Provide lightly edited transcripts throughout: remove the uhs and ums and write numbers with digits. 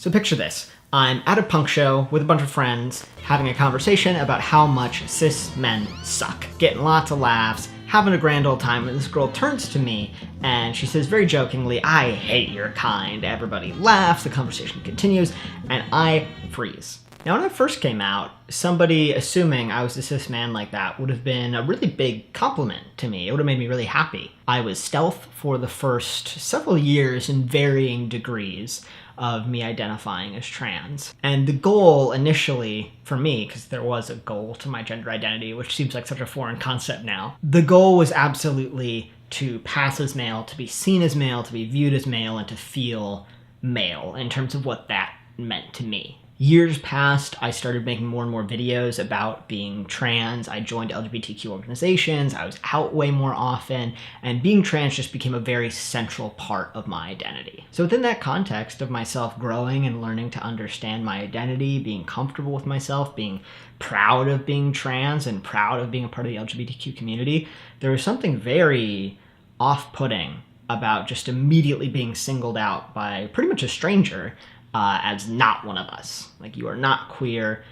So picture this. I'm at a punk show with a bunch of friends, having a conversation about how much cis men suck. Getting lots of laughs, having a grand old time, and this girl turns to me and she says very jokingly, "I hate your kind." Everybody laughs, the conversation continues, and I freeze. Now, when I first came out, somebody assuming I was a cis man like that would have been a really big compliment to me. It would have made me really happy. I was stealth for the first several years in varying degrees of me identifying as trans. And the goal initially for me, because there was a goal to my gender identity, which seems like such a foreign concept now, the goal was absolutely to pass as male, to be seen as male, to be viewed as male, and to feel male in terms of what that meant to me. Years passed, I started making more and more videos about being trans. I joined LGBTQ organizations, I was out way more often, and being trans just became a very central part of my identity. So within that context of myself growing and learning to understand my identity, being comfortable with myself, being proud of being trans and proud of being a part of the LGBTQ community, there was something very off-putting about just immediately being singled out by pretty much a stranger as not one of us. Like, you are not queer,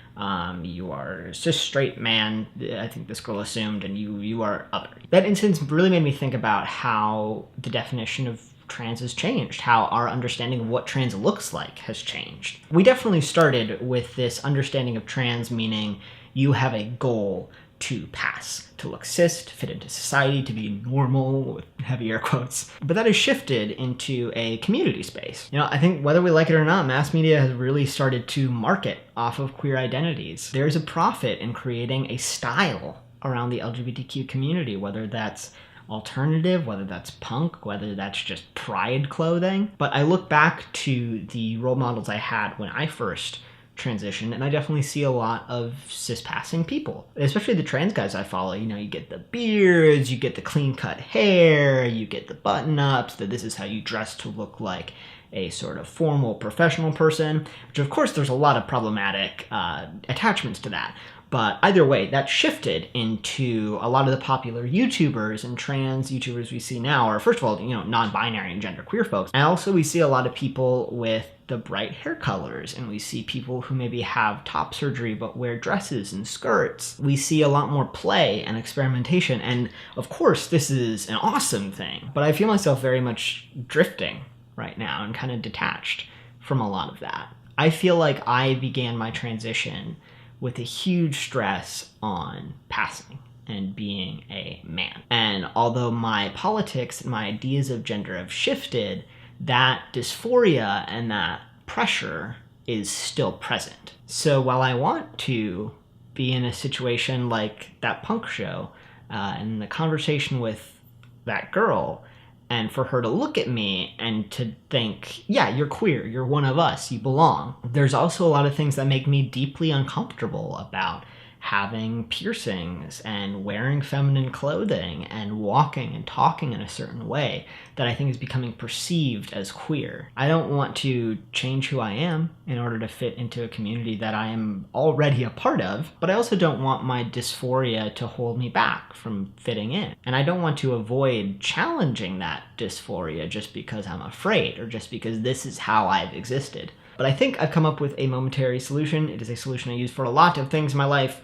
you are a cis straight man, I think this girl assumed, and you are other. That instance really made me think about how the definition of trans has changed, how our understanding of what trans looks like has changed. We definitely started with this understanding of trans meaning you have a goal to pass, to look cis, to fit into society, to be normal, with heavy air quotes. But that has shifted into a community space. You know, I think whether we like it or not, mass media has really started to market off of queer identities. There's a profit in creating a style around the LGBTQ community, whether that's alternative, whether that's punk, whether that's just pride clothing. But I look back to the role models I had when I first transition, and I definitely see a lot of cis-passing people, especially the trans guys I follow. You know, you get the beards, you get the clean-cut hair, you get the button-ups, that this is how you dress to look like a sort of formal professional person, which of course there's a lot of problematic attachments to that. But either way, that shifted into a lot of the popular YouTubers and trans YouTubers we see now are, first of all, you know, non-binary and genderqueer folks. And also we see a lot of people with the bright hair colors, and we see people who maybe have top surgery but wear dresses and skirts. We see a lot more play and experimentation, and of course this is an awesome thing, but I feel myself very much drifting right now and kind of detached from a lot of that. I feel like I began my transition with a huge stress on passing and being a man. And although my politics and my ideas of gender have shifted, that dysphoria and that pressure is still present. So while I want to be in a situation like that punk show, and the conversation with that girl, and for her to look at me and to think, yeah, you're queer, you're one of us, you belong, there's also a lot of things that make me deeply uncomfortable about having piercings and wearing feminine clothing and walking and talking in a certain way that I think is becoming perceived as queer. I don't want to change who I am in order to fit into a community that I am already a part of, but I also don't want my dysphoria to hold me back from fitting in. And I don't want to avoid challenging that dysphoria just because I'm afraid or just because this is how I've existed. But I think I've come up with a momentary solution. It is a solution I use for a lot of things in my life.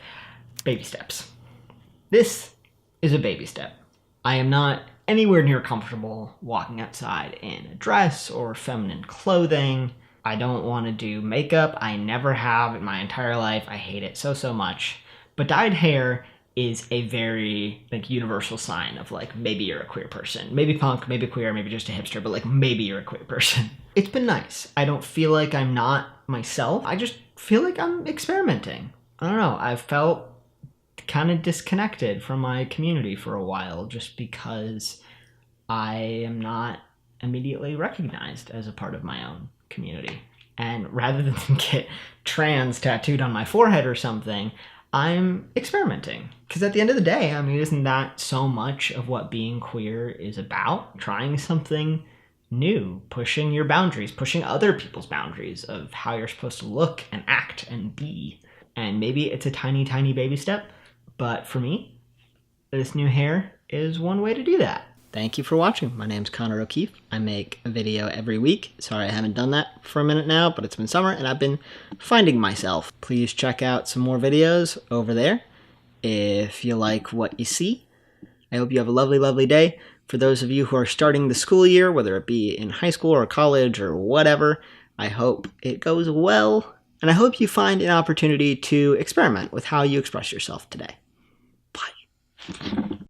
Baby steps. This is a baby step. I am not anywhere near comfortable walking outside in a dress or feminine clothing. I don't want to do makeup. I never have in my entire life. I hate it so much. But dyed hair is a very universal sign of maybe you're a queer person. Maybe punk, maybe queer, maybe just a hipster, but maybe you're a queer person. It's been nice. I don't feel like I'm not myself. I just feel like I'm experimenting. I don't know. I've felt kind of disconnected from my community for a while just because I am not immediately recognized as a part of my own community. And rather than get trans tattooed on my forehead or something, I'm experimenting. Because at the end of the day, I mean, isn't that so much of what being queer is about? Trying something new, pushing your boundaries, pushing other people's boundaries of how you're supposed to look and act and be. And maybe it's a tiny baby step, but for me, this new hair is one way to do that. Thank you for watching. My name's Connor O'Keefe. I make a video every week. Sorry I haven't done that for a minute now, but it's been summer and I've been finding myself. Please check out some more videos over there if you like what you see. I hope you have a lovely, lovely day. For those of you who are starting the school year, whether it be in high school or college or whatever, I hope it goes well. And I hope you find an opportunity to experiment with how you express yourself today. Bye.